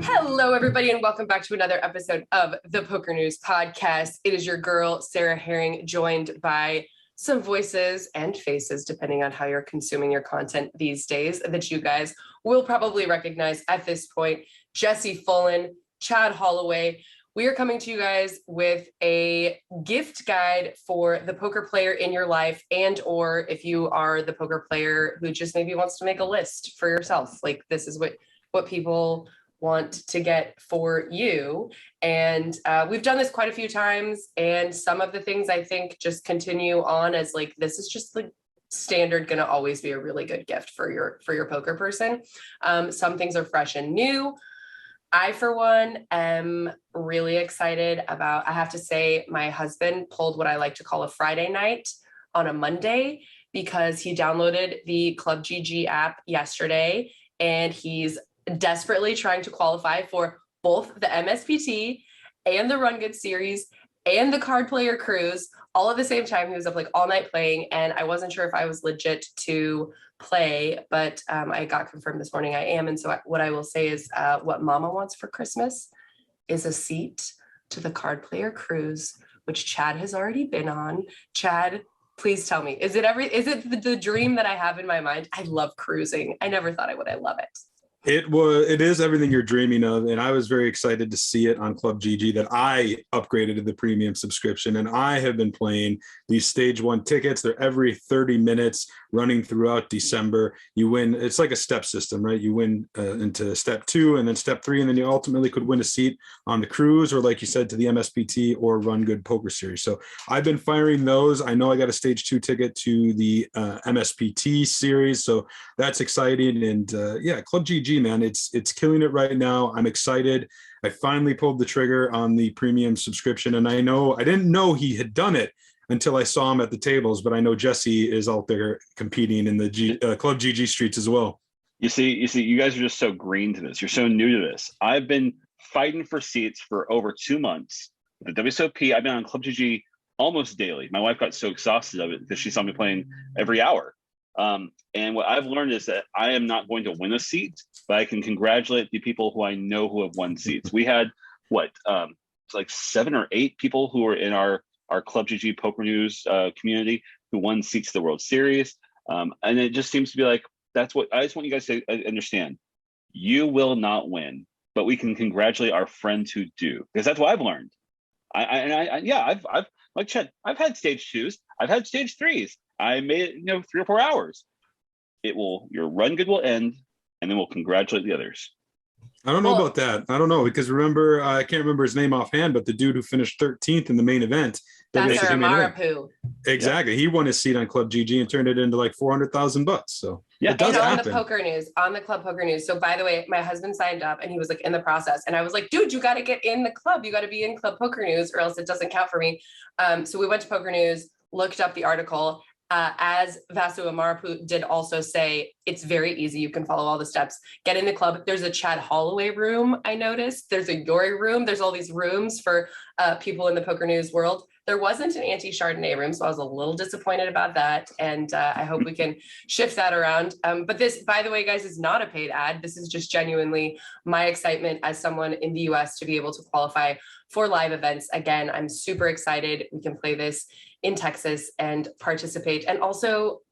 Hello, everybody, and welcome back to another episode of the PokerNews Podcast. It is your girl, Sarah Herring, joined by some voices and faces, depending on how you're consuming your content these days, that you guys will probably recognize at this point. Jesse Fullen, Chad Holloway. We are coming to you guys with a gift guide for the poker player in your life, and or if you are the poker player who just maybe wants to make a list for yourself. Like, this is what people want to get for you. And we've done this quite a few times. And some of the things I think just continue on as like, this is just like standard, gonna always be a really good gift for your poker person. Some things are fresh and new. I, for one, am really excited about, I have to say, my husband pulled what I like to call a Friday night on a Monday because he downloaded the ClubGG app yesterday and he's desperately trying to qualify for both the MSPT and the Run Good series and the card player cruise all at the same time. He was up like all night playing, and I wasn't sure if I was legit to play, but I got confirmed this morning I am. And so what I will say is what Mama wants for Christmas is a seat to the card player cruise, which Chad has already been on. Chad, please tell me, is it the dream that I have in my mind? I love cruising. I never thought I would. I love it. It is everything you're dreaming of, and I was very excited to see it on ClubGG that I upgraded to the premium subscription, and I have been playing these stage 1 tickets. They're every 30 minutes running throughout December. You win, it's like a step system, right? You win into step 2 and then step 3, and then you ultimately could win a seat on the cruise, or like you said, to the MSPT or Run Good Poker Series. So I've been firing those. I know I got a stage 2 ticket to the MSPT series, so that's exciting. And ClubGG, man, it's killing it right now. I'm excited. I finally pulled the trigger on the premium subscription, and I didn't know he had done it until I saw him at the tables, but I know Jesse is out there competing in the ClubGG streets as well. You see, you guys are just so green to this. You're so new to this. I've been fighting for seats for over 2 months. The WSOP, I've been on ClubGG almost daily. My wife got so exhausted of it because she saw me playing every hour. And what I've learned is that I am not going to win a seat, but I can congratulate the people who I know who have won seats. We had like 7 or 8 people who were in our ClubGG Poker News community who won seats to the World Series. And it just seems to be like, that's what I just want you guys to understand. You will not win, but we can congratulate our friends who do, because that's what I've learned. I've like Chad, I've had stage 2s, I've had stage 3s. I made it, 3 or 4 hours. Your run good will end, and then we'll congratulate the others. I don't know about that. I don't know, because remember, I can't remember his name offhand, but the dude who finished 13th in the main event. That's Amarapu. Exactly. Yeah. He won his seat on ClubGG and turned it into like $400,000. So yeah, it does happen. On the Club Poker News. So by the way, my husband signed up and he was like in the process, and I was like, dude, you got to get in the club. You got to be in Club Poker News or else it doesn't count for me. So we went to Poker News, looked up the article. As Vasu Amarapu did also say, it's very easy. You can follow all the steps. Get in the club. There's a Chad Holloway room, I noticed. There's a Yori room. There's all these rooms for people in the Poker News world. There wasn't an anti-Chardonnay room, so I was a little disappointed about that. And I hope we can shift that around. But this, by the way, guys, is not a paid ad. This is just genuinely my excitement as someone in the US to be able to qualify for live events. Again, I'm super excited. We can play this in Texas and participate. And also,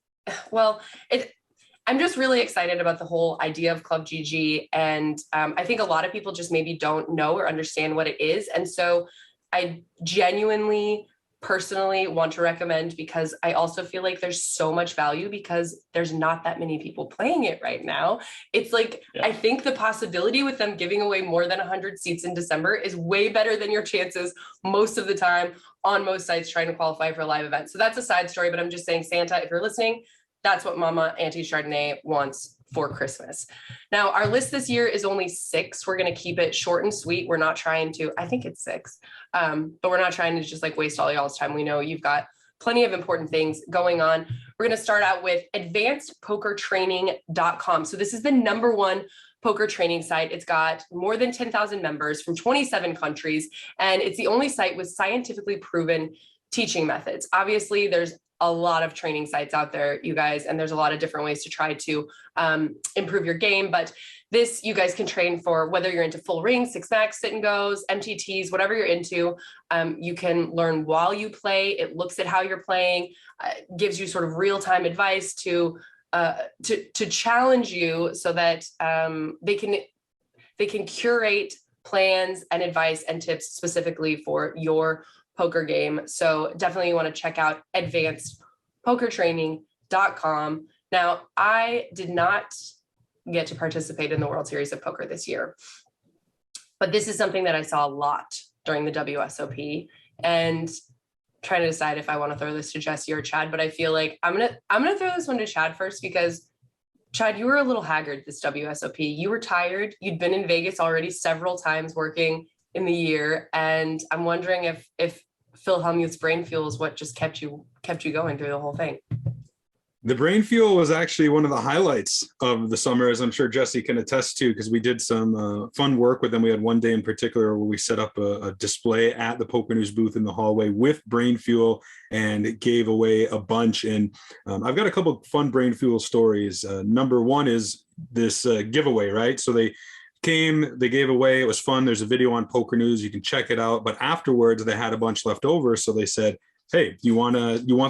I'm just really excited about the whole idea of ClubGG. And I think a lot of people just maybe don't know or understand what it is. And so I genuinely, personally want to recommend, because I also feel like there's so much value because there's not that many people playing it right now. It's like, yeah. I think the possibility with them giving away more than 100 seats in December is way better than your chances most of the time on most sites trying to qualify for a live event. So that's a side story, but I'm just saying, Santa, if you're listening, that's what Mama Auntie Chardonnay wants for Christmas. Now, our list this year is only 6. We're going to keep it short and sweet. We're not trying to, I think it's 6, but we're not trying to just like waste all y'all's time. We know you've got plenty of important things going on. We're going to start out with advancedpokertraining.com. So this is the #1 poker training site. It's got more than 10,000 members from 27 countries, and it's the only site with scientifically proven teaching methods. Obviously, there's a lot of training sites out there, you guys, and there's a lot of different ways to try to improve your game. But this, you guys can train for whether you're into full rings, six max, sit and goes, MTTs, whatever you're into. You can learn while you play. It looks at how you're playing, gives you sort of real-time advice to challenge you so that they can curate plans and advice and tips specifically for your poker game. So definitely you want to check out advancedpokertraining.com. Now, I did not get to participate in the World Series of Poker this year, but this is something that I saw a lot during the WSOP, and trying to decide if I want to throw this to Jesse or Chad, but I feel like I'm gonna throw this one to Chad first, because Chad, you were a little haggard this WSOP. You were tired. You'd been in Vegas already several times working in the year, and I'm wondering if Phil Hellmuth's Breinfuel is what just kept you going through the whole thing. The Breinfuel was actually one of the highlights of the summer, as I'm sure Jesse can attest to, because we did some fun work with them. We had one day in particular where we set up a display at the Poker News booth in the hallway with Breinfuel and gave away a bunch. And I've got a couple fun Breinfuel stories. Number one is this giveaway, right? So they gave away, it was fun. There's a video on Poker News, you can check it out. But afterwards they had a bunch left over. So they said, hey, you want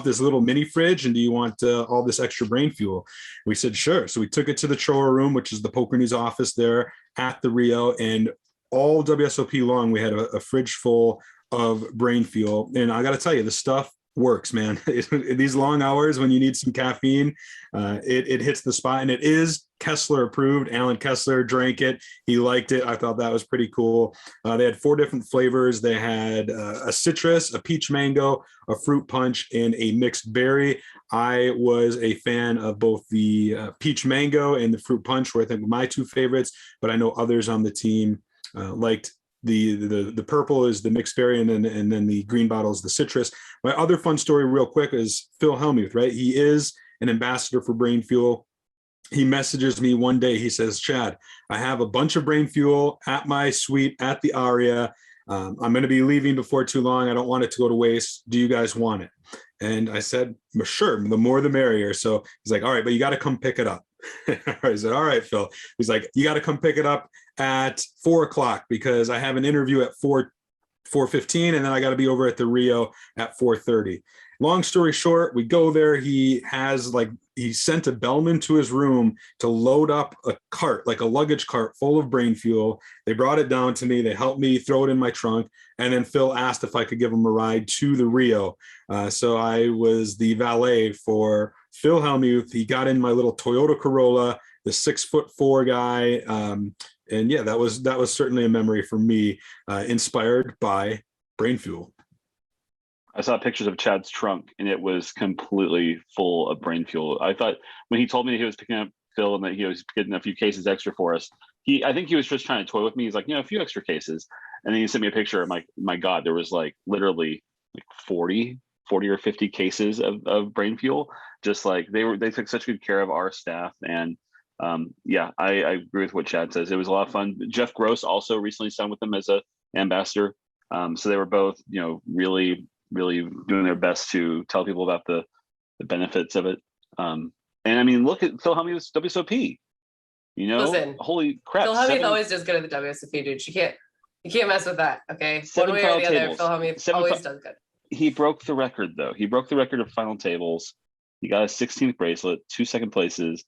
this little mini fridge, and do you want all this extra Breinfuel? We said, sure. So we took it to the Chora room, which is the Poker News office there at the Rio, and all WSOP long, we had a fridge full of Breinfuel. And I got to tell you, the stuff works, man. These long hours when you need some caffeine, it hits the spot, and it is Kessler approved. Alan Kessler drank it. He liked it. I thought that was pretty cool. They had 4 different flavors. They had a citrus, a peach mango, a fruit punch, and a mixed berry. I was a fan of both the peach mango and the fruit punch, were I think my 2 favorites, but I know others on the team liked the purple is the mixed berry, and then the green bottle is the citrus. My other fun story real quick is Phil Hellmuth, right? He is an ambassador for Breinfuel. He messages me one day. He says, Chad, I have a bunch of Breinfuel at my suite at the Aria. I'm going to be leaving before too long. I don't want it to go to waste. Do you guys want it? And I said, well, sure, the more the merrier. So he's like, all right, but you got to come pick it up. I said, all right, Phil. He's like, you got to come pick it up at 4:00 because I have an interview at 4:15, and then I got to be over at the Rio at 4:30. Long story short, we go there. He sent a bellman to his room to load up a cart, like a luggage cart full of Breinfuel. They brought it down to me. They helped me throw it in my trunk. And then Phil asked if I could give him a ride to the Rio. So I was the valet for Phil Hellmuth. He got in my little Toyota Corolla, the 6'4" guy. And yeah, that was certainly a memory for me, inspired by Breinfuel. I saw pictures of Chad's trunk, and it was completely full of Breinfuel. I thought when he told me that he was picking up Phil and that he was getting a few cases extra for us, I think he was just trying to toy with me. He's like, a few extra cases. And then he sent me a picture. I'm like, my God, there was literally 40 or 50 cases of Breinfuel. Just like they took such good care of our staff. And yeah, I agree with what Chad says. It was a lot of fun. Jeff Gross also recently signed with them as an ambassador. So they were both, really doing their best to tell people about the benefits of it. And I mean, look at Phil Hellmuth's WSOP. Listen, holy crap! Phil Hellmuth always does good at the WSOP, dude. You can't mess with that. Okay, one way or the other, Phil Hellmuth always does good. He broke the record though. He broke the record of final tables. He got a 16th bracelet, 2 second places,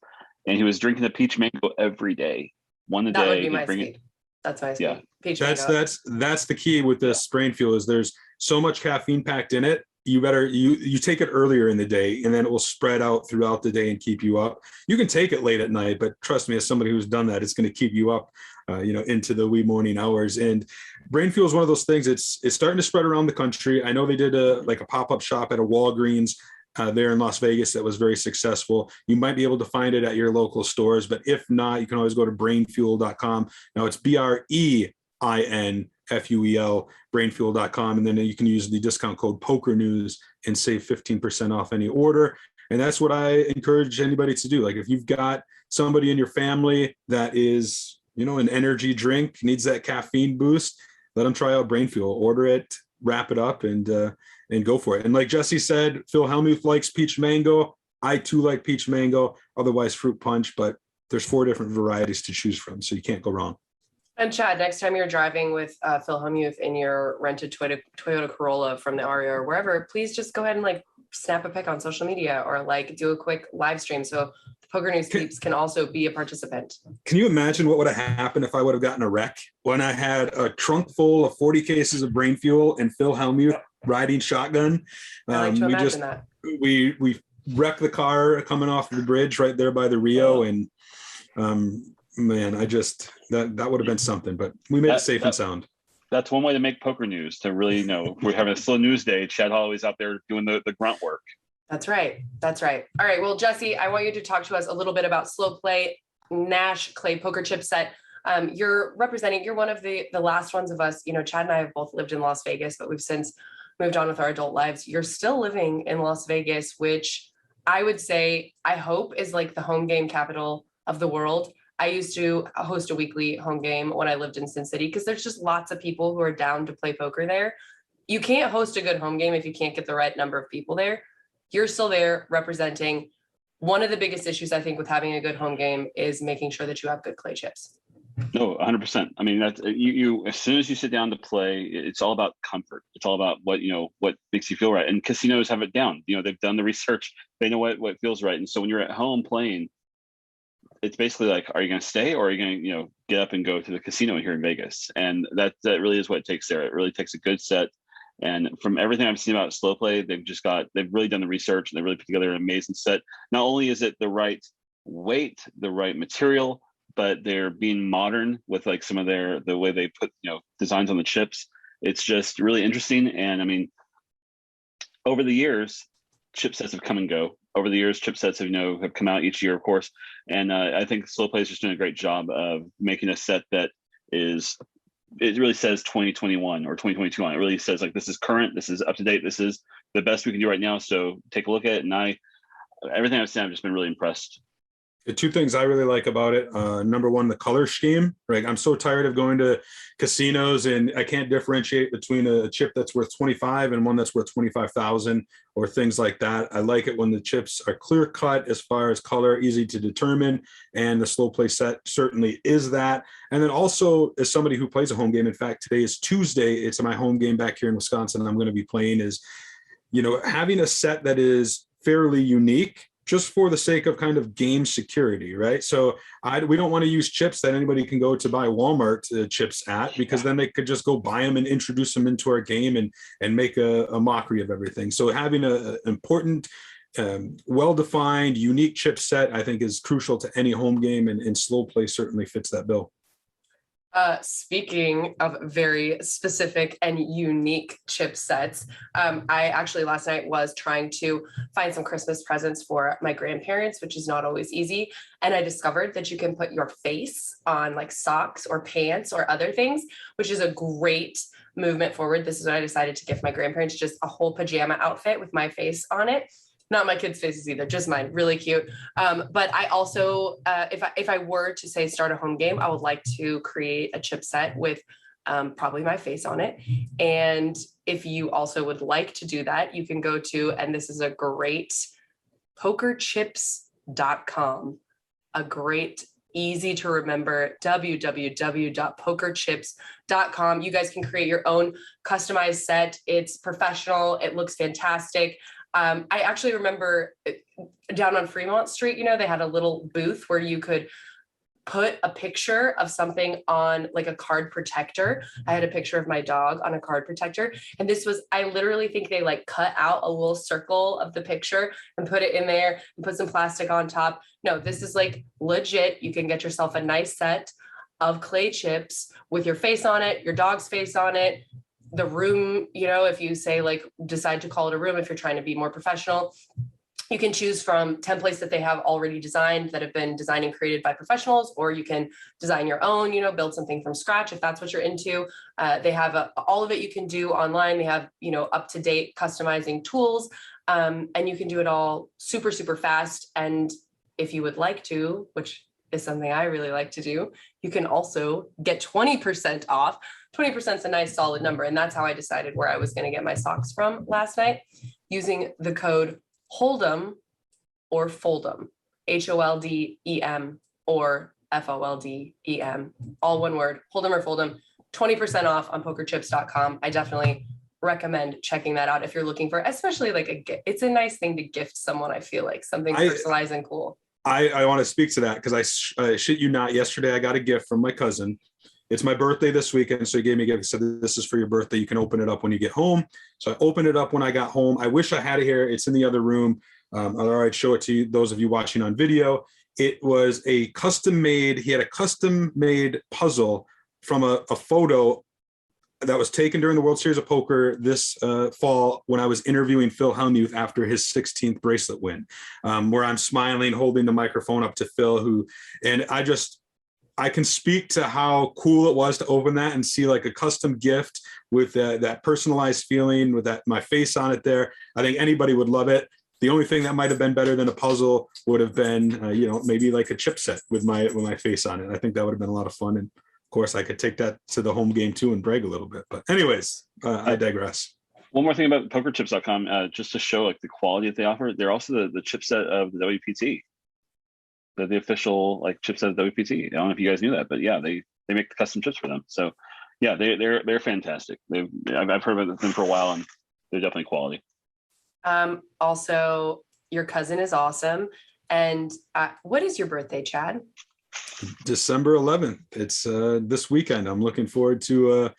and he was drinking the peach mango every day. One a day. That would be my speed. That's my speed. Yeah. Peach that's mango. that's the key with this Breinfuel is there's so much caffeine packed in it. You better you take it earlier in the day, and then it will spread out throughout the day and keep you up. You can take it late at night, but trust me, as somebody who's done that, it's going to keep you up, into the wee morning hours. And Breinfuel is one of those things. It's starting to spread around the country. I know they did a pop-up shop at a Walgreens there in Las Vegas that was very successful. You might be able to find it at your local stores, but if not, you can always go to breinfuel.com. Now it's BREINFUEL, breinfuel.com, and then you can use the discount code PokerNews and save 15% off any order. And that's what I encourage anybody to do. Like if you've got somebody in your family that is, an energy drink, needs that caffeine boost, let them try out Breinfuel. Order it, wrap it up, and and go for it. And like Jesse said, Phil Hellmuth likes peach mango. I too like peach mango, otherwise fruit punch, but there's 4 different varieties to choose from, so you can't go wrong. And Chad, next time you're driving with Phil Hellmuth in your rented Toyota Corolla from the ARIA or wherever, please just go ahead and like snap a pic on social media or like do a quick live stream so the Poker News peeps can also be a participant. Can you imagine what would have happened if I would have gotten a wreck when I had a trunk full of 40 cases of Breinfuel and Phil Hellmuth riding shotgun? I like to imagine that. We wrecked the car coming off the bridge right there by the Rio, and man, that would have been something, but we made it safe and sound. That's one way to make poker news, to really know we're having a slow news day. Chad Holloway's out there doing the grunt work. That's right. All right. Well, Jesse, I want you to talk to us a little bit about SLOWPLAY Nash clay poker chip set. You're one of the last ones of us, you know, Chad and I have both lived in Las Vegas, but we've since moved on with our adult lives. You're still living in Las Vegas, which I would say, I hope is like the home game capital of the world. I used to host a weekly home game when I lived in Sin City because there's just lots of people who are down to play poker there. You can't host a good home game if you can't get the right number of people there. You're still there representing. One of the biggest issues I think with having a good home game is making sure that you have good clay chips. No, 100%. I mean, that's you as soon as you sit down to play, it's all about comfort. It's all about what makes you feel right. And casinos have it down. You know, they've done the research. They know what feels right. And so when you're at home playing, it's basically like, are you going to stay or are you going to, get up and go to the casino here in Vegas? And that really is what it takes there. It really takes a good set. And from everything I've seen about SLOWPLAY, they've really done the research and they really put together an amazing set. Not only is it the right weight, the right material, but they're being modern with like some of the way they put, designs on the chips. It's just really interesting. And I mean, over the years, chipsets have come and go. Over the years, chipsets have come out each year, of course. And I think SLOWPLAY is just doing a great job of making a set that it really says 2021 or 2022 on it. It really says like, this is current, this is up to date, this is the best we can do right now. So take a look at it. And everything I've seen, I've just been really impressed. The 2 things I really like about it, number one, the color scheme, right? I'm so tired of going to casinos and I can't differentiate between a chip that's worth 25 and one that's worth 25,000 or things like that. I like it when the chips are clear cut as far as color, easy to determine. And the SLOWPLAY set certainly is that. And then also as somebody who plays a home game, in fact, today is Tuesday, it's my home game back here in Wisconsin. I'm going to be playing is, having a set that is fairly unique, just for the sake of kind of game security, right? So we don't want to use chips that anybody can go to buy Walmart chips at, because then they could just go buy them and introduce them into our game and make a mockery of everything. So having an important, well-defined, unique chip set, I think is crucial to any home game, and SLOWPLAY certainly fits that bill. Speaking of very specific and unique chipsets, I actually last night was trying to find some Christmas presents for my grandparents, which is not always easy. And I discovered that you can put your face on like socks or pants or other things, which is a great movement forward. This is what I decided to give my grandparents, just a whole pajama outfit with my face on it. Not my kids' faces either, just mine. Really cute. But I also, if I were to say start a home game, I would like to create a chip set with probably my face on it. And if you also would like to do that, you can go to, and this is a great, pokerchips.com, a great, easy to remember, www.pokerchips.com. You guys can create your own customized set. It's professional. It looks fantastic. I actually remember down on Fremont Street, they had a little booth where you could put a picture of something on like a card protector. I had a picture of my dog on a card protector. And I literally think they like cut out a little circle of the picture and put it in there and put some plastic on top. No, this is like legit. You can get yourself a nice set of clay chips with your face on it, your dog's face on it. The room, if you say like decide to call it a room, if you're trying to be more professional, you can choose from templates that they have already designed that have been designed and created by professionals, or you can design your own, build something from scratch if that's what you're into. They have all of it you can do online. They have, up-to-date customizing tools, and you can do it all super, super fast. And if you would like to, which is something I really like to do, you can also get 20% off. 20% is a nice solid number. And that's how I decided where I was going to get my socks from last night, using the code Hold'em or Fold'em, HOLDEM or FOLDEM, all one word, Hold'em or Fold'em, 20% off on pokerchips.com. I definitely recommend checking that out if you're looking for, especially like a gift. It's a nice thing to gift someone. I feel like something personalized and cool. I want to speak to that because I shit you not, yesterday I got a gift from my cousin. It's my birthday this weekend, so he gave me a gift. He said, this is for your birthday. You can open it up when you get home. So I opened it up when I got home. I wish I had it here. It's in the other room. I'd show it to you, those of you watching on video. It was a custom-made, he had a custom-made puzzle from a photo that was taken during the World Series of Poker this fall when I was interviewing Phil Hellmuth after his 16th bracelet win, where I'm smiling, holding the microphone up to Phil, and I can speak to how cool it was to open that and see like a custom gift with that personalized feeling with my face on it there. I think anybody would love it. The only thing that might have been better than a puzzle would have been, maybe like a chipset with my face on it. I think that would have been a lot of fun. And of course, I could take that to the home game too and brag a little bit. But anyways, I digress. One more thing about pokerchips.com, just to show like the quality that they offer. They're also the chipset of the WPT. The official like chipset of WPT. I don't know if you guys knew that, but yeah, they make the custom chips for them. So yeah, they're fantastic. I've heard about them for a while, and they're definitely quality. Also, your cousin is awesome. And what is your birthday, Chad? December 11th. It's this weekend. I'm looking forward to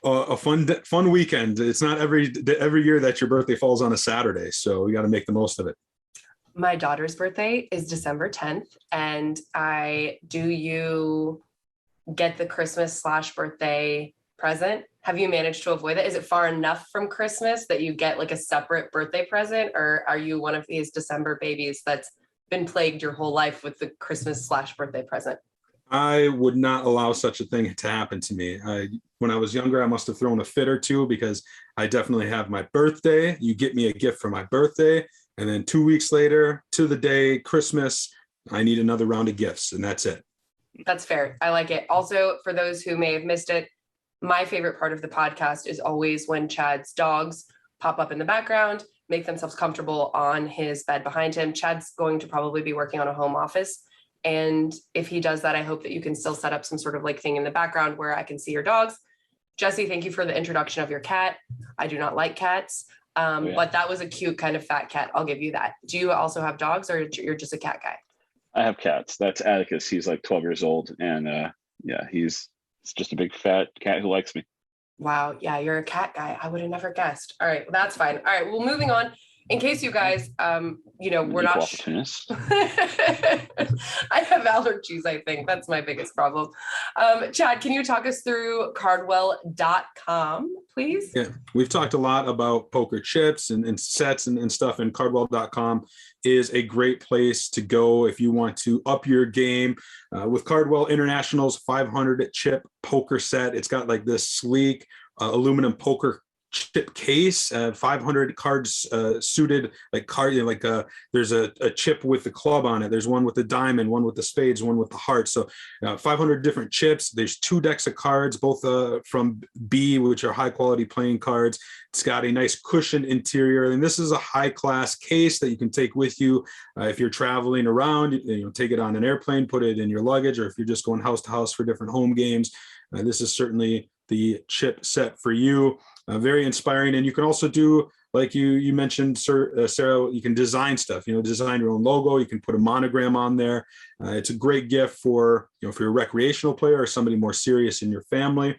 a fun weekend. It's not every year that your birthday falls on a Saturday, so we got to make the most of it. My daughter's birthday is December 10th, and do you get the Christmas/birthday present? Have you managed to avoid that? Is it far enough from Christmas that you get like a separate birthday present, or are you one of these December babies that's been plagued your whole life with the Christmas/birthday present? I would not allow such a thing to happen to me. When I was younger, I must have thrown a fit or two, because I definitely have my birthday. You get me a gift for my birthday, and then 2 weeks later to the day, Christmas, I need another round of gifts, and that's it. That's fair. I like it. Also, for those who may have missed it, my favorite part of the podcast is always when Chad's dogs pop up in the background, make themselves comfortable on his bed behind him. Chad's going to probably be working on a home office. And if he does that, I hope that you can still set up some sort of like thing in the background where I can see your dogs. Jesse, thank you for the introduction of your cat. I do not like cats, but that was a cute kind of fat cat. I'll give you that. Do you also have dogs, or you're just a cat guy? I have cats. That's Atticus. He's like 12 years old. And he's just a big fat cat who likes me. Wow. Yeah, you're a cat guy. I would have never guessed. All right. Well, that's fine. All right. Well, moving on. In case you guys, we're not. I have allergies, I think. That's my biggest problem. Chad, can you talk us through cardwell.com, please? Yeah, we've talked a lot about poker chips and sets and stuff, and cardwell.com is a great place to go if you want to up your game. With Cardwell International's 500 chip poker set, it's got like this sleek aluminum poker chip case, 500 cards suited like card, there's a chip with the club on it. There's one with the diamond, one with the spades, one with the heart. So 500 different chips. There's 2 decks of cards, both from B, which are high quality playing cards. It's got a nice cushion interior, and this is a high class case that you can take with you if you're traveling around. Take it on an airplane, put it in your luggage, or if you're just going house to house for different home games. This is certainly the chip set for you. Very inspiring. And you can also do, like you mentioned, Sarah, you can design stuff, design your own logo. You can put a monogram on there. It's a great gift for, if you're a recreational player or somebody more serious in your family.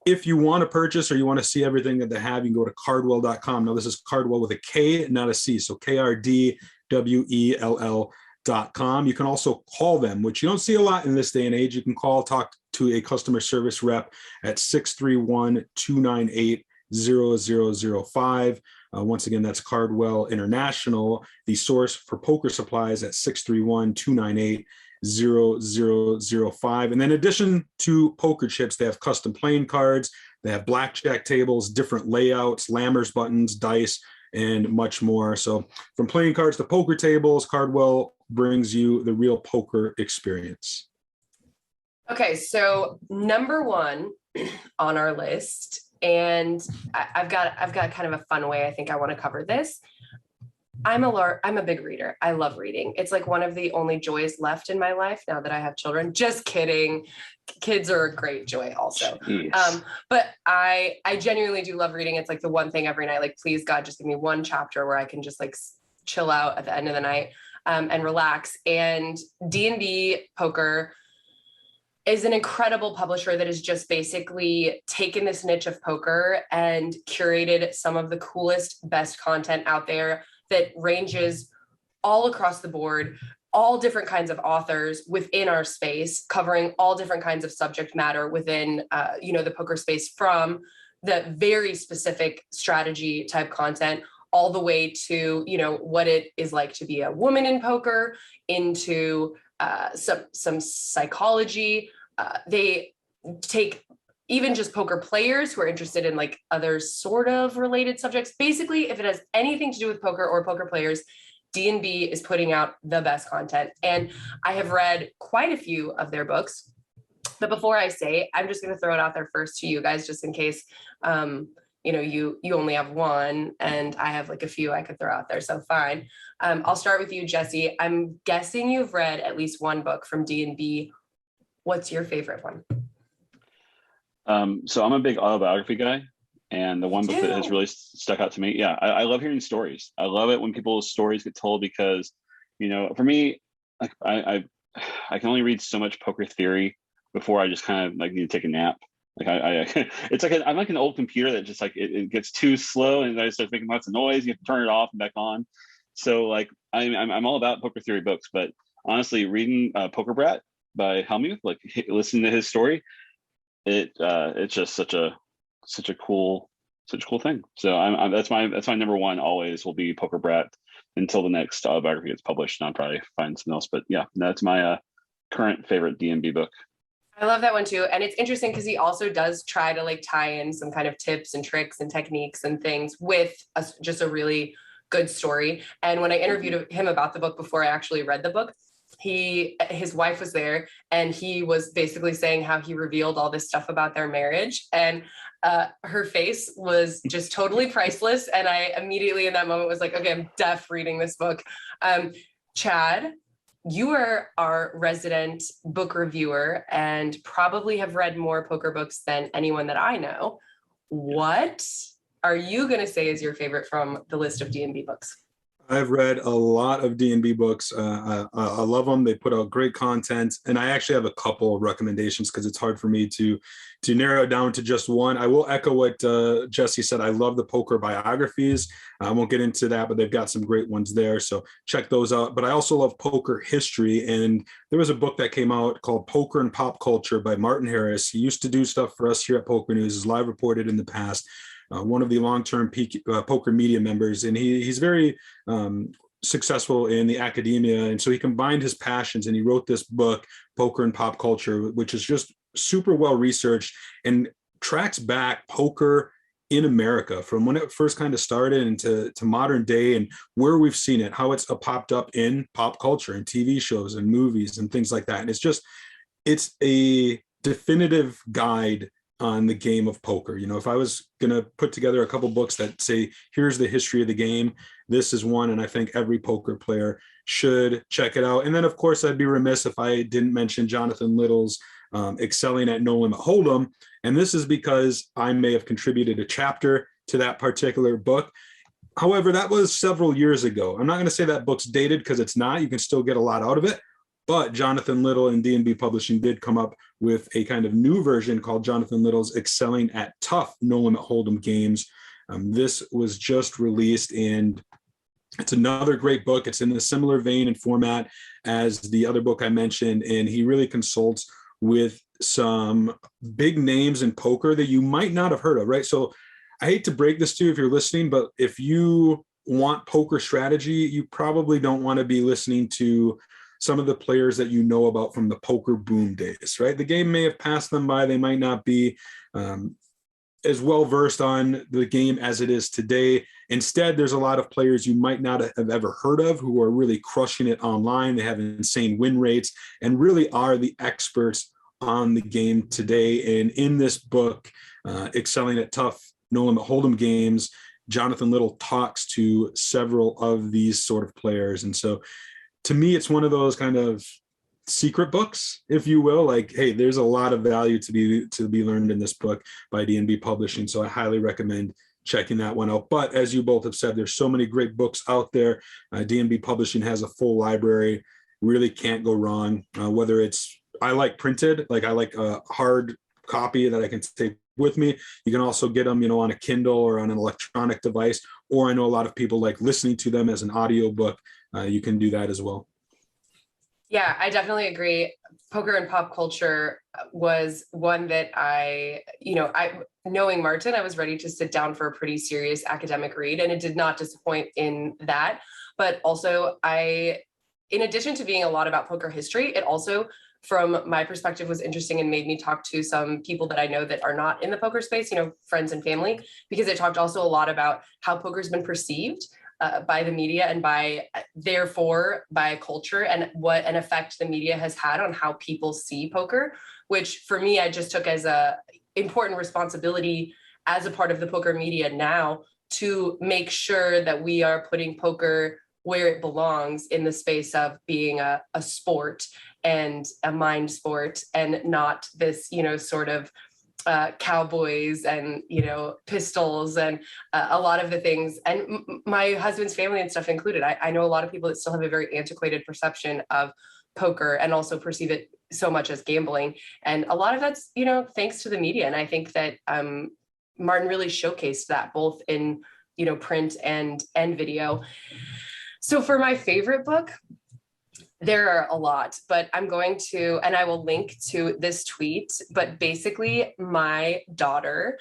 If you want to purchase or you want to see everything that they have, you can go to cardwell.com. Now, this is Cardwell with a K, not a C. So KRDWELL.com. You can also call them, which you don't see a lot in this day and age. You can talk to a customer service rep at 631-298-0005. Once again, that's Cardwell International, the source for poker supplies, at 631-298-0005. And then in addition to poker chips, they have custom playing cards, they have blackjack tables, different layouts, lammers buttons, dice, and much more. So from playing cards to poker tables, Cardwell brings you the real poker experience? Okay, so number one on our list, and I've got kind of a fun way I think I want to cover this. I'm a big reader. I love reading. It's like one of the only joys left in my life now that I have children. Just kidding. Kids are a great joy also. But I genuinely do love reading. It's like the one thing every night, like, please God, just give me one chapter where I can just like chill out at the end of the night and relax. And D&B Poker is an incredible publisher that has just basically taken this niche of poker and curated some of the coolest, best content out there that ranges all across the board, all different kinds of authors within our space, covering all different kinds of subject matter within, the poker space, from the very specific strategy type content all the way to, what it is like to be a woman in poker, into some psychology. They take even just poker players who are interested in like other sort of related subjects. Basically, if it has anything to do with poker or poker players, D&B is putting out the best content. And I have read quite a few of their books. But before I say, I'm just going to throw it out there first to you guys, just in case, you only have one and I have like a few I could throw out there. So fine. I'll start with you, Jesse. I'm guessing you've read at least one book from D&B. What's your favorite one? So I'm a big autobiography guy, and the one book that has really stuck out to me, I love hearing stories. I love it when people's stories get told, because, for me, like I can only read so much poker theory before I just kind of like need to take a nap. Like it's like I'm like an old computer that just like it gets too slow and I start making lots of noise. You have to turn it off and back on. So like I'm all about poker theory books, but honestly, reading Poker Brat by Helmuth, like listening to his story, it's just such a cool thing. So that's my number one always will be Poker Brat until the next biography gets published, and I'll probably find something else. But yeah, that's my current favorite D&B book. I love that one too. And it's interesting because he also does try to like tie in some kind of tips and tricks and techniques and things with just a really good story. And when I interviewed him about the book before I actually read the book, his wife was there, and he was basically saying how he revealed all this stuff about their marriage, and her face was just totally priceless. And I immediately in that moment was like, okay, I'm def reading this book. Chad, you are our resident book reviewer and probably have read more poker books than anyone that I know. What are you going to say is your favorite from the list of D&B books? I've read a lot of D&B books. I love them. They put out great content. And I actually have a couple of recommendations because it's hard for me to narrow it down to just one. I will echo what Jesse said. I love the poker biographies. I won't get into that, but they've got some great ones there. So check those out. But I also love poker history. And there was a book that came out called Poker and Pop Culture by Martin Harris. He used to do stuff for us here at Poker News, has live reported in the past. One of the long-term poker media members, and he's very successful in the academia. And so he combined his passions and he wrote this book, Poker and Pop Culture, which is just super well researched and tracks back poker in America from when it first kind of started into modern day and where we've seen it, how it's popped up in pop culture and TV shows and movies and things like that. And it's a definitive guide on the game of poker. If I was going to put together a couple books that say, here's the history of the game, this is one. And I think every poker player should check it out. And then of course, I'd be remiss if I didn't mention Jonathan Little's Excelling at No Limit Hold'em. And this is because I may have contributed a chapter to that particular book. However, that was several years ago. I'm not going to say that book's dated because it's not. You can still get a lot out of it. But Jonathan Little and D&B Publishing did come up with a kind of new version called Jonathan Little's Excelling at Tough No Limit Hold'em Games. This was just released, and it's another great book. It's in a similar vein and format as the other book I mentioned, and he really consults with some big names in poker that you might not have heard of, right? So I hate to break this to you if you're listening, but if you want poker strategy, you probably don't want to be listening to some of the players that you know about from the poker boom days, right? The game may have passed them by. They might not be as well versed on the game as it is today. Instead, there's a lot of players you might not have ever heard of who are really crushing it online. They have insane win rates and really are the experts on the game today. And in this book, Excelling at Tough No Limit Hold'em Games, Jonathan Little talks to several of these sort of players. And so to me, it's one of those kind of secret books, if you will. Like, hey, there's a lot of value to be learned in this book by D&B Publishing. So I highly recommend checking that one out. But as you both have said, there's so many great books out there. D&B Publishing has a full library. Really can't go wrong. Whether it's, I like printed, like I like a hard copy that I can take with me. You can also get them, on a Kindle or on an electronic device, or I know a lot of people like listening to them as an audiobook. You can do that as well. Yeah, I definitely agree. Poker and pop culture was one that I knowing Martin, I was ready to sit down for a pretty serious academic read, and it did not disappoint in that. But also in addition to being a lot about poker history, it also, from my perspective, was interesting and made me talk to some people that I know that are not in the poker space, friends and family, because it talked also a lot about how poker's been perceived by the media and therefore by culture, and what an effect the media has had on how people see poker, which for me, I just took as a important responsibility as a part of the poker media now to make sure that we are putting poker where it belongs in the space of being a sport and a mind sport, and not this, sort of cowboys and, pistols and a lot of the things. And my husband's family and stuff included. I know a lot of people that still have a very antiquated perception of poker and also perceive it so much as gambling. And a lot of that's, thanks to the media. And I think that Martin really showcased that both in, print and video. So for my favorite book, there are a lot, but I'm going to, and I will link to this tweet, but basically my daughter,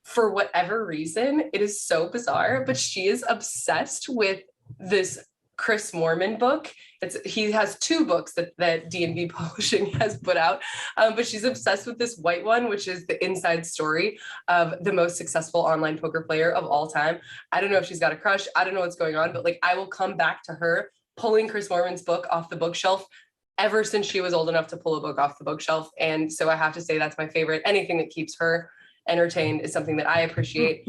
for whatever reason, it is so bizarre, but she is obsessed with this Chris Moorman book. He has two books that D&B Publishing has put out, but she's obsessed with this white one, which is the inside story of the most successful online poker player of all time. I don't know if she's got a crush. I don't know what's going on, but I will come back to her pulling Chris Moorman's book off the bookshelf ever since she was old enough to pull a book off the bookshelf. And so I have to say that's my favorite. Anything that keeps her entertained is something that I appreciate.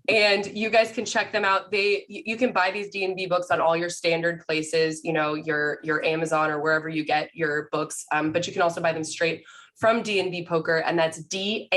And you guys can check them out. You can buy these D&B books on all your standard places, your Amazon or wherever you get your books. But you can also buy them straight from D&B Poker, and that's D&B,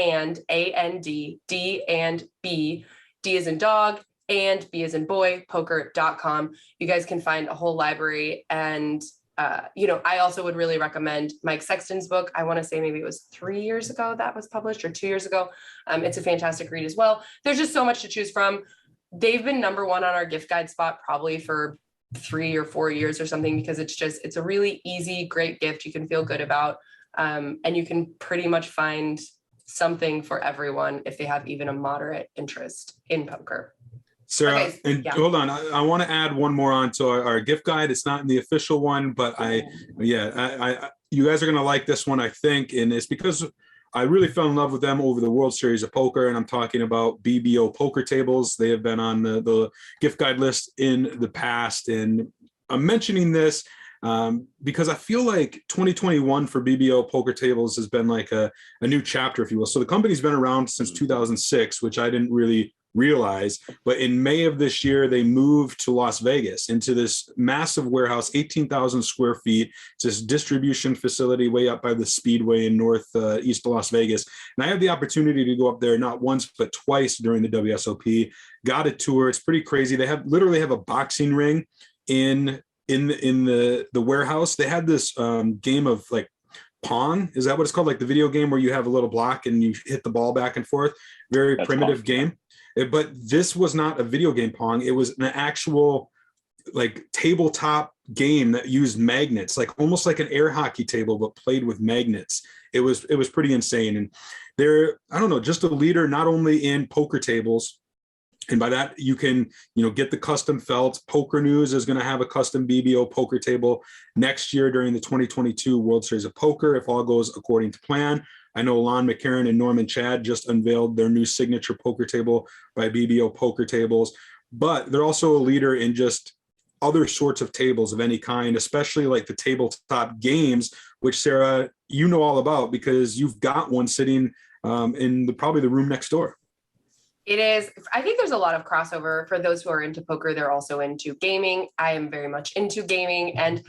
D as in dog, and B as in boy, poker.com. You guys can find a whole library. And I also would really recommend Mike Sexton's book. I want to say maybe it was 3 years ago that was published, or 2 years ago. It's a fantastic read as well. There's just so much to choose from. They've been number one on our gift guide spot probably for 3 or 4 years or something, because it's a really easy, great gift you can feel good about. And you can pretty much find something for everyone if they have even a moderate interest in poker. Sarah, okay, and yeah. Hold on. I want to add one more on to our gift guide. It's not in the official one, but you guys are going to like this one, I think. And it's because I really fell in love with them over the World Series of Poker. And I'm talking about BBO Poker Tables. They have been on the gift guide list in the past. And I'm mentioning this because I feel like 2021 for BBO Poker Tables has been like a new chapter, if you will. So the company's been around since 2006, which I didn't really realize, but in May of this year, they moved to Las Vegas into this massive warehouse, 18,000 square feet. It's this distribution facility way up by the Speedway in northeast Las Vegas. And I had the opportunity to go up there not once, but twice during the WSOP, got a tour. It's pretty crazy. They literally have a boxing ring in the warehouse. They had this game of like Pong. Is that what it's called? Like the video game where you have a little block and you hit the ball back and forth. Very primitive game. But this was not a video game Pong. It was an actual like tabletop game that used magnets, like almost like an air hockey table, but played with magnets. It was pretty insane. And they're, I don't know, just a leader, not only in poker tables. And by that, you can, get the custom felt. PokerNews is going to have a custom BBO poker table next year during the 2022 World Series of Poker, if all goes according to plan. I know Lon McCarran and Norman Chad just unveiled their new signature poker table by BBO Poker Tables, but they're also a leader in just other sorts of tables of any kind, especially like the tabletop games, which Sarah, you know all about because you've got one sitting in probably the room next door. It is. I think there's a lot of crossover for those who are into poker. They're also into gaming. I am very much into gaming. And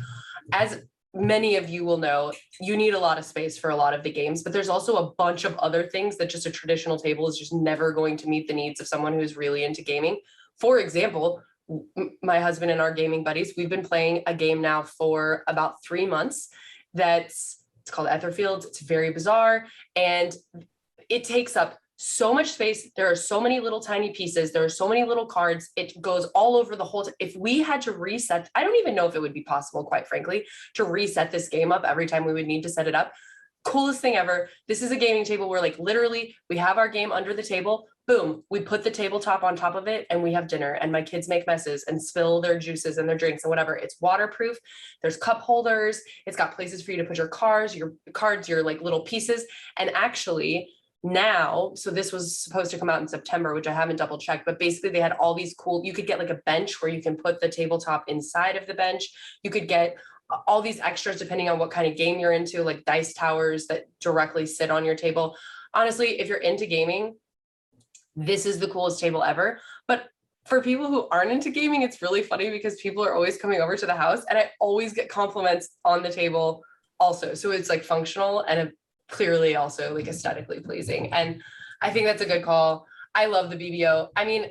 as many of you will know, you need a lot of space for a lot of the games, but there's also a bunch of other things that just a traditional table is just never going to meet the needs of someone who's really into gaming. For example, my husband and our gaming buddies, we've been playing a game now for about 3 months it's called Etherfields. It's very bizarre and it takes up so much space. There are so many little tiny pieces. There are so many little cards. It goes all over the whole. If we had to reset, I don't even know if it would be possible, quite frankly, to reset this game up every time we would need to set it up. Coolest thing ever. This is a gaming table where like literally we have our game under the table. Boom. We put the tabletop on top of it and we have dinner and my kids make messes and spill their juices and their drinks and whatever. It's waterproof. There's cup holders. It's got places for you to put your cards, your like little pieces. And actually, now, so this was supposed to come out in September, which I haven't double checked, but basically they had all these cool, you could get like a bench where you can put the tabletop inside of the bench. You could get all these extras depending on what kind of game you're into, like dice towers that directly sit on your table. Honestly, if you're into gaming, this is the coolest table ever. But for people who aren't into gaming, it's really funny because people are always coming over to the house and I always get compliments on the table also. So it's like functional and clearly also like aesthetically pleasing. And I think that's a good call. I love the BBO. I mean,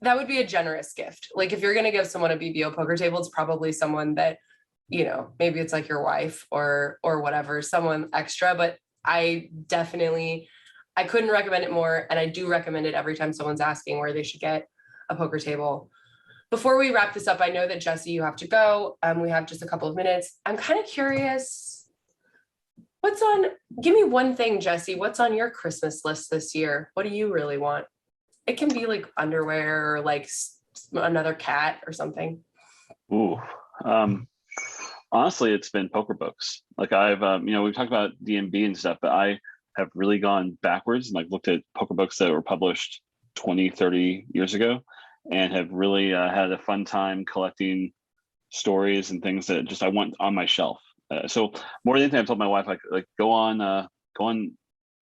that would be a generous gift. Like if you're going to give someone a BBO poker table, it's probably someone that, you know, maybe it's like your wife or whatever, someone extra, but I couldn't recommend it more. And I do recommend it every time someone's asking where they should get a poker table. Before we wrap this up, I know that Jesse, you have to go. We have just a couple of minutes. I'm kind of curious, give me one thing, Jesse, what's on your Christmas list this year? What do you really want? It can be like underwear or like another cat or something. Ooh, honestly, it's been poker books. Like I've, we've talked about D&B and stuff, but I have really gone backwards and like looked at poker books that were published 20, 30 years ago and have really had a fun time collecting stories and things that just I want on my shelf. So more than anything, I've told my wife like go on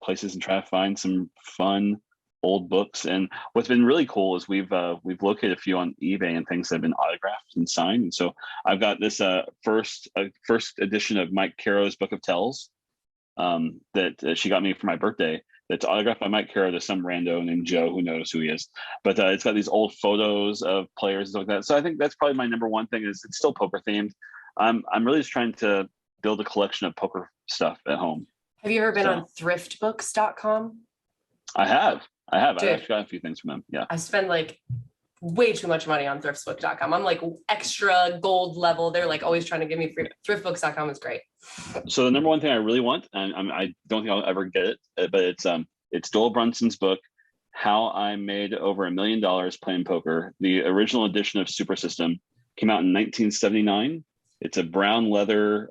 places and try to find some fun old books. And what's been really cool is we've located a few on eBay and things that have been autographed and signed. And so I've got this first edition of Mike Caro's Book of Tells that she got me for my birthday. That's autographed by Mike Caro to some rando named Joe, who knows who he is. But it's got these old photos of players and stuff like that. So I think that's probably my number one thing is it's still poker themed. I'm really just trying to build a collection of poker stuff at home. Have you ever been on thriftbooks.com? I have. Dude, I've actually got a few things from them. Yeah. I spend like way too much money on thriftbooks.com. I'm like extra gold level. They're like always trying to give me free. Thriftbooks.com is great. So the number one thing I really want, and I don't think I'll ever get it, but it's Doyle Brunson's book, How I Made Over $1 Million Playing Poker. The original edition of Super System came out in 1979. It's a brown leather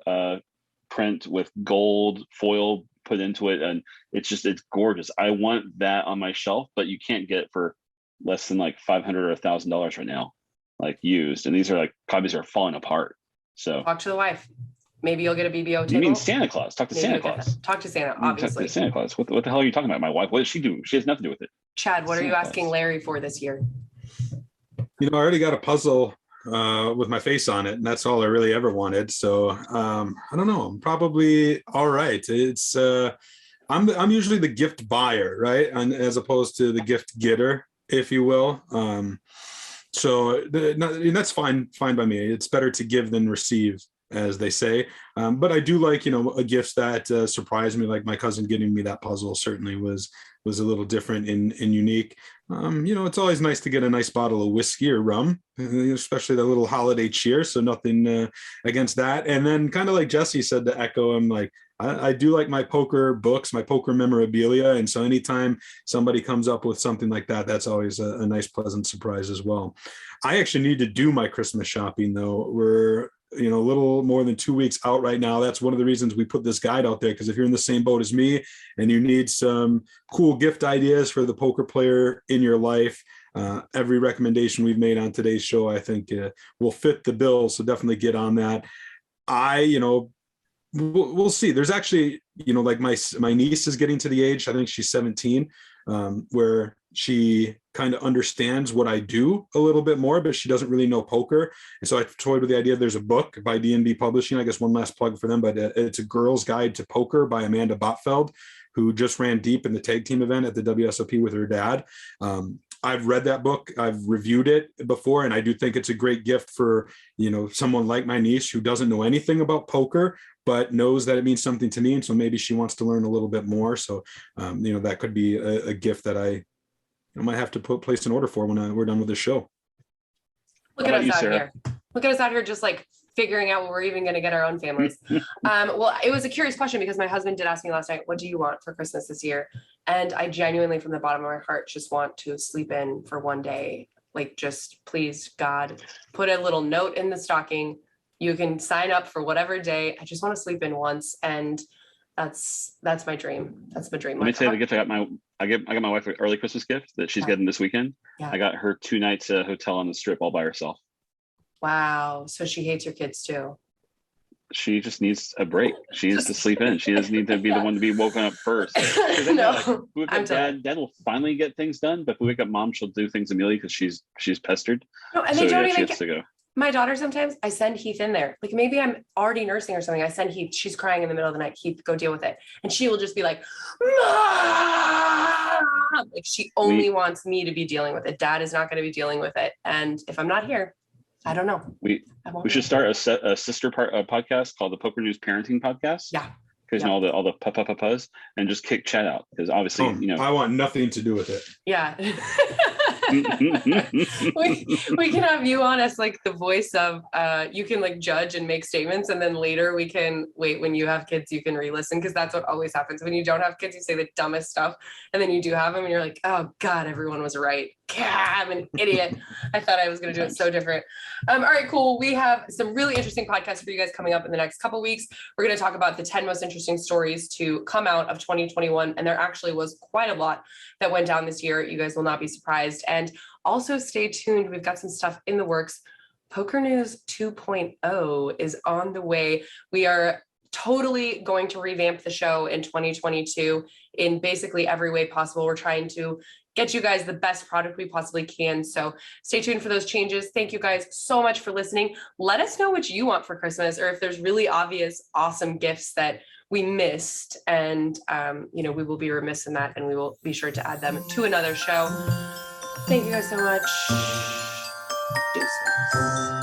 print with gold foil put into it. And it's gorgeous. I want that on my shelf, but you can't get it for less than like $500 or $1,000 right now, like used. And these are like copies are falling apart. So talk to the wife. Maybe you'll get a BBO table. You mean Santa Claus? Talk to Santa Claus. Talk to Santa, obviously. Talk to Santa Claus. What the hell are you talking about? My wife, what does she do? She has nothing to do with it. Chad, what are you asking Larry for this year? I already got a puzzle with my face on it, and that's all I really ever wanted. So I don't know. I'm probably all right. It's I'm usually the gift buyer, right? And as opposed to the gift getter, if you will. So that's fine by me. It's better to give than receive, as they say. But I do like, a gift that surprised me, like my cousin getting me that puzzle certainly was a little different and unique. It's always nice to get a nice bottle of whiskey or rum, especially that little holiday cheer. So nothing against that. And then kind of like Jesse said, to echo, I'm like, I do like my poker books, my poker memorabilia. And so anytime somebody comes up with something like that, that's always a nice, pleasant surprise as well. I actually need to do my Christmas shopping though. We're a little more than 2 weeks out right now. That's one of the reasons we put this guide out there, because if you're in the same boat as me and you need some cool gift ideas for the poker player in your life, every recommendation we've made on today's show, I think will fit the bill. So definitely get on that. We'll see. There's actually, like my niece is getting to the age, I think she's 17, where she kind of understands what I do a little bit more, but she doesn't really know poker. And so I toyed with the idea. There's a book by D&B Publishing. I guess one last plug for them, but it's A Girl's Guide to Poker by Amanda Botfeld, who just ran deep in the tag team event at the WSOP with her dad. I've read that book. I've reviewed it before, and I do think it's a great gift for, someone like my niece who doesn't know anything about poker, but knows that it means something to me. And so maybe she wants to learn a little bit more. So, that could be a gift that I might have to place an order for when we're done with the show. Look at us out here. Look at us out here just like figuring out what we're even going to get our own families. Well, it was a curious question because my husband did ask me last night, what do you want for Christmas this year? And I genuinely, from the bottom of my heart, just want to sleep in for one day. Like, just please, God, put a little note in the stocking. You can sign up for whatever day. I just want to sleep in once. And that's my dream. That's my dream. Let me tell you the gift I got my wife an early Christmas gift that she's getting this weekend. Yeah. I got her 2 nights at a hotel on the Strip all by herself. Wow. So she hates your kids too. She just needs a break. She needs to sleep in. She doesn't need to be the one to be woken up first. No, dad will finally get things done, but if we wake up mom, she'll do things immediately because she's pestered. No, and they don't even get to go. My daughter, sometimes I send Heath in there. Like maybe I'm already nursing or something. I send Heath, she's crying in the middle of the night. Heath, go deal with it. And she will just be like, Mom! Like she only wants me to be dealing with it. Dad is not going to be dealing with it. And if I'm not here, I don't know. We should start a sister podcast called the PokerNews Parenting Podcast. Yeah. Because all the papas and just kick Chad out. Because obviously, I want nothing to do with it. Yeah. we can have you on as like the voice of you can like judge and make statements, and then later we can when you have kids you can re-listen, because that's what always happens when you don't have kids. You say the dumbest stuff and then you do have them and you're like, oh God, everyone was right. I'm an idiot. I thought I was going to do it so different. All right, cool. We have some really interesting podcasts for you guys coming up in the next couple of weeks. We're going to talk about the 10 most interesting stories to come out of 2021. And there actually was quite a lot that went down this year. You guys will not be surprised. And also stay tuned. We've got some stuff in the works. Poker News 2.0 is on the way. We are totally going to revamp the show in 2022 in basically every way possible. We're trying to get you guys the best product we possibly can. So stay tuned for those changes. Thank you guys so much for listening. Let us know what you want for Christmas, or if there's really obvious, awesome gifts that we missed. And, we will be remiss in that, and we will be sure to add them to another show. Thank you guys so much. Deuces.